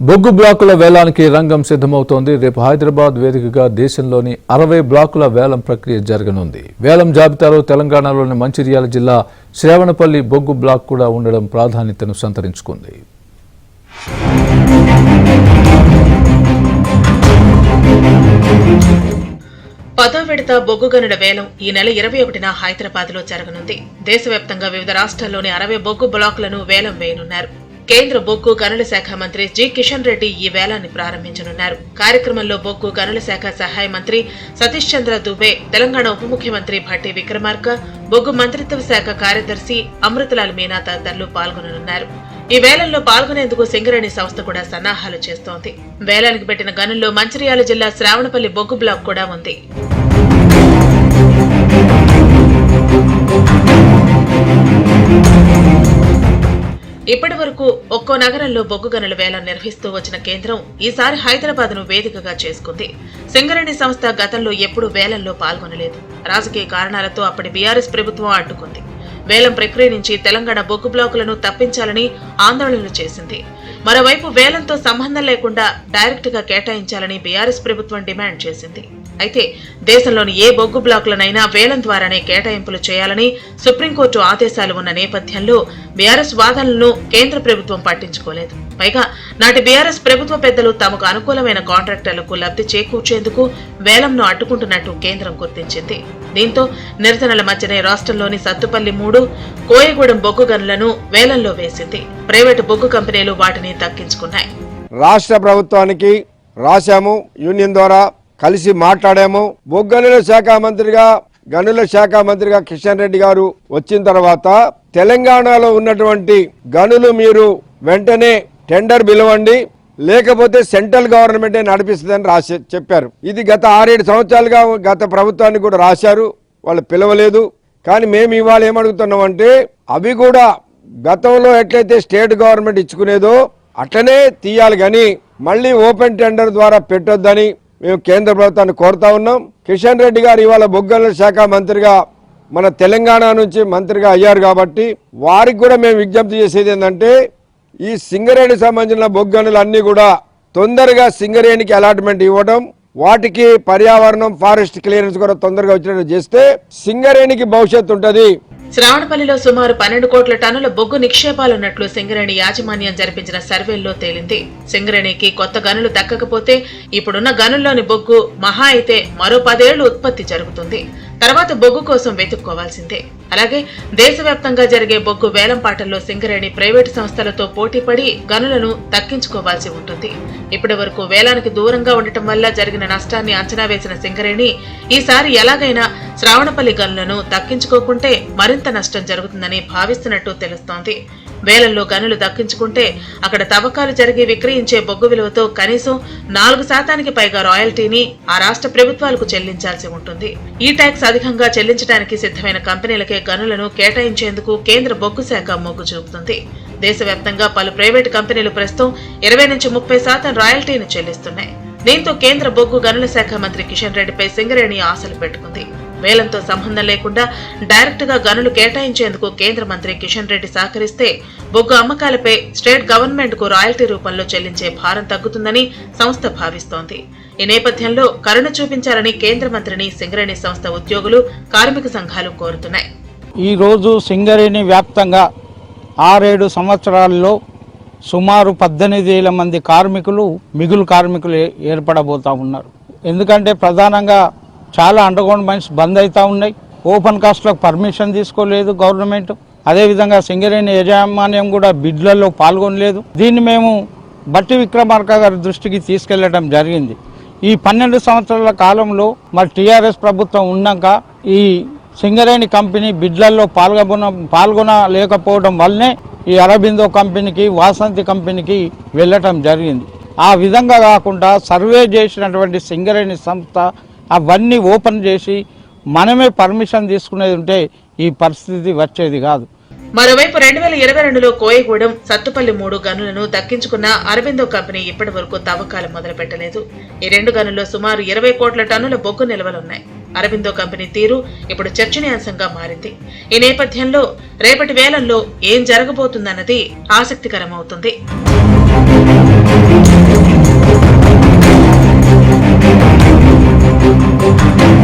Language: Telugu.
బొగ్గు బ్లాకుల వేలానికి రంగం సిద్ధమవుతోంది. రేపు హైదరాబాద్ వేదికగా దేశంలోని 60 బ్లాకుల వేలం ప్రక్రియ జరగనుంది. వేలం జాబితాలో తెలంగాణలోని మంచిర్యాల జిల్లా శ్రావణపల్లి బొగ్గు బ్లాక్ కూడా ఉండడం ప్రాధాన్యతను సంతరించుకుంది. పదో విడత బొగ్గు గనుల వేలం ఈ నెల 21న హైదరాబాద్ లో జరగనుంది. దేశవ్యాప్తంగా వివిధ రాష్ట్రాల్లోని 60 బొగ్గు బ్లాకులను వేలం వేయనున్నారు. కేంద్ర బొగ్గు గనుల శాఖ మంత్రి జి కిషన్ రెడ్డి ఈ వేలాన్ని ప్రారంభించనున్నారు. కార్యక్రమంలో బొగ్గు గనుల శాఖ సహాయ మంత్రి సతీష్ చంద్ర దుబే, తెలంగాణ ఉప ముఖ్యమంత్రి భట్టి విక్రమార్క, బొగ్గు మంత్రిత్వ శాఖ కార్యదర్శి అమృతలాల్ మీనా తదితరులు పాల్గొననున్నారు. ఈ వేలంలో పాల్గొనేందుకు సింగరేణి సంస్థ కూడా సన్నాహాలు చేస్తోంది. వేలానికి పెట్టిన గనుల్లో మంచిర్యాల జిల్లా శ్రావణపల్లి బొగ్గు బ్లాక్ కూడా ఉంది. ఇప్పటి వరకు ఒక్కో నగరంలో బొగ్గు గనుల వేలం నిర్వహిస్తూ వచ్చిన కేంద్రం ఈసారి హైదరాబాద్ ను వేదికగా చేసుకుంది. సింగరేణి సంస్థ గతంలో ఎప్పుడూ వేలంలో పాల్గొనలేదు. రాజకీయ కారణాలతో అప్పటి బీఆర్ఎస్ ప్రభుత్వం అడ్డుకుంది. వేలం ప్రక్రియ నుంచి తెలంగాణ బొగ్గు బ్లాకులను తప్పించాలని ఆందోళనలు చేసింది. మరోవైపు వేలంతో సంబంధం లేకుండా డైరెక్ట్ గా కేటాయించాలని బీఆర్ఎస్ ప్రభుత్వం డిమాండ్ చేసింది. అయితే దేశంలోని ఏ బొగ్గు బ్లాకులనైనా వేలం ద్వారానే కేటాయింపులు చేయాలని సుప్రీంకోర్టు ఆదేశాలు ఉన్న నేపథ్యంలో బీఆర్ఎస్ వాదనలను కేంద్ర ప్రభుత్వం పట్టించుకోలేదు. పైగా నాటి బీఆర్ఎస్ ప్రభుత్వ పెద్దలు తమకు అనుకూలమైన కాంట్రాక్టర్లకు లబ్ధి చేకూర్చేందుకు వేలంను అడ్డుకుంటున్నట్టు కేంద్రం గుర్తించింది. దీంతో నిరసనల మధ్యనే రాష్ట్రంలోని సత్తుపల్లి 3, కోయగూడెం బొగ్గు గనులను వేలంలో వేసింది. ప్రైవేటు బొగ్గు కంపెనీలు వాటిని దక్కించుకున్నాయి. రాష్ట్ర ప్రభుత్వానికి రాశాము, యూనియన్ ద్వారా కలిసి మాట్లాడాము. బొగ్గు గనుల శాఖ మంత్రిగా కిషన్ రెడ్డి గారు వచ్చిన తర్వాత తెలంగాణలో ఉన్నటువంటి గనులు మీరు వెంటనే టెండర్ పిలవండి, లేకపోతే సెంట్రల్ గవర్నమెంటే నడిపిస్తుందని చెప్పారు. ఇది గత 6-7 సంవత్సరాలుగా గత ప్రభుత్వానికి కూడా రాశారు, వాళ్ళు పిలవలేదు. కానీ మేము ఇవాళ ఏమడుగుతున్నామంటే అవి కూడా గతంలో ఎట్లయితే స్టేట్ గవర్నమెంట్ ఇచ్చుకునేదో అట్లనే తీయాలి, కానీ మళ్ళీ ఓపెన్ టెండర్ ద్వారా పెట్టొద్దని మేము కేంద్ర ప్రభుత్వాన్ని కోరుతా ఉన్నాం. కిషన్ రెడ్డి గారు ఇవాళ బొగ్గు గనుల శాఖ మంత్రిగా మన తెలంగాణ నుంచి మంత్రిగా అయ్యారు కాబట్టి వారికి కూడా మేము విజ్ఞప్తి చేసేది ఏంటంటే ఈ సింగరేణి సంబంధించిన బొగ్గు గనులు అన్ని కూడా తొందరగా సింగరేణికి అలాట్మెంట్ ఇవ్వడం, వాటికి పర్యావరణం ఫారెస్ట్ క్లియరెన్స్ కూడా తొందరగా వచ్చినట్టు చేస్తే సింగరేణికి భవిష్యత్తు ఉంటుంది. శ్రావణపల్లిలో సుమారు 12 కోట్ల టన్నుల బొగ్గు నిక్షేపాలున్నట్లు సింగరేణి యాజమాన్యం జరిపించిన సర్వేల్లో తేలింది. సింగరేణికి కొత్త గనులు దక్కకపోతే ఇప్పుడున్న గనుల్లోని బొగ్గు మహా అయితే మరో 10 ఏళ్లు ఉత్పత్తి జరుగుతుంది. తర్వాత బొగ్గు కోసం వెతుక్కోవాల్సిందే. అలాగే దేశవ్యాప్తంగా జరిగే బొగ్గు వేలం పాటల్లో సింగరేణి ప్రైవేటు సంస్థలతో పోటీపడి గనులను దక్కించుకోవాల్సి ఉంటుంది. ఇప్పటి వరకు వేలానికి దూరంగా ఉండటం వల్ల జరిగిన నష్టాన్ని అంచనా వేసిన సింగరేణి ఈసారి ఎలాగైనా శ్రావణపల్లి గనులను దక్కించుకోకుంటే మరింత నష్టం జరుగుతుందని భావిస్తున్నట్టు తెలుస్తోంది. వేలంలో గనులు దక్కించుకుంటే అక్కడ తవ్వకాలు జరిగి విక్రయించే బొగ్గు విలువతో కనీసం 4% పైగా రాయల్టీని ఆ రాష్ట్ర ప్రభుత్వాలకు చెల్లించాల్సి ఉంటుంది. ఈ ట్యాక్స్ అధికంగా చెల్లించడానికి సిద్ధమైన కంపెనీలకే గనులను కేటాయించేందుకు కేంద్ర బొగ్గు శాఖ మొగ్గు చూపుతుంది. దేశవ్యాప్తంగా పలు ప్రైవేటు కంపెనీలు ప్రస్తుతం 20-30% రాయల్టీని చెల్లిస్తున్నాయి. దీంతో కేంద్ర బొగ్గు గనుల శాఖ మంత్రి కిషన్ రెడ్డిపై సింగరేణి ఆశలు పెట్టుకుంది. వేలంతో సంబంధం లేకుండా డైరెక్ట్ గా గనులు కేటాయించేందుకు కేంద్ర మంత్రి కిషన్ రెడ్డి సహకరిస్తే బొగ్గు అమ్మకాలపై స్టేట్ గవర్నమెంట్ కు రాయల్టీ రూపంలో చెల్లించే భారం తగ్గుతుందని సంస్థ భావిస్తోంది. ఈ నేపథ్యంలో కరుణ చూపించాలని కేంద్ర మంత్రిని సింగరేణి సంస్థ ఉద్యోగులు, కార్మిక సంఘాలు కోరుతున్నాయి. ఈ రోజు సింగరేణి వ్యాప్తంగా 6-7 సంవత్సరాల్లో సుమారు 18,000 మంది మిగులు కార్మికులు ఏర్పడబోతా ఉన్నారు. ఎందుకంటే ప్రధానంగా చాలా అండర్గ్రౌండ్ మైన్స్ బంద్ అవుతా ఉన్నాయి. ఓపెన్ కాస్ట్లకు పర్మిషన్ తీసుకోలేదు గవర్నమెంట్. అదేవిధంగా సింగరేణి యాజమాన్యం కూడా బిడ్లలో పాల్గొనలేదు. దీన్ని మేము భట్టి విక్రమార్క గారి దృష్టికి తీసుకెళ్లడం జరిగింది. ఈ 12 సంవత్సరాల కాలంలో మరి టీఆర్ఎస్ ప్రభుత్వం ఉన్నాక ఈ సింగరేణి కంపెనీ బిడ్లలో పాల్గొనలేకపోవడం వల్లనే ఈ అరబిందో కంపెనీకి, వాసంతి కంపెనీకి వెళ్ళటం జరిగింది. ఆ విధంగా కాకుండా సర్వే చేసినటువంటి సింగరేణి సంస్థ అవన్నీ ఓపెన్ చేసి మనమే పర్మిషన్ తీసుకునేది ఉంటే ఈ పరిస్థితి వచ్చేది కాదు. మరోవైపు 2022లో కోయగూడెం, సత్తుపల్లి 3 గనులను దక్కించుకున్న అరబిందో కంపెనీ ఇప్పటి వరకు తవ్వకాలు మొదలుపెట్టలేదు. ఈ 2 గనుల్లో సుమారు 20 కోట్ల టన్నుల బొగ్గు నిల్వలున్నాయి. అరబిందో కంపెనీ తీరు ఇప్పుడు చర్చనీయాంశంగా మారింది. ఈ నేపథ్యంలో రేపటి వేలంలో ఏం జరగబోతుందన్నది ఆసక్తికరమవుతుంది.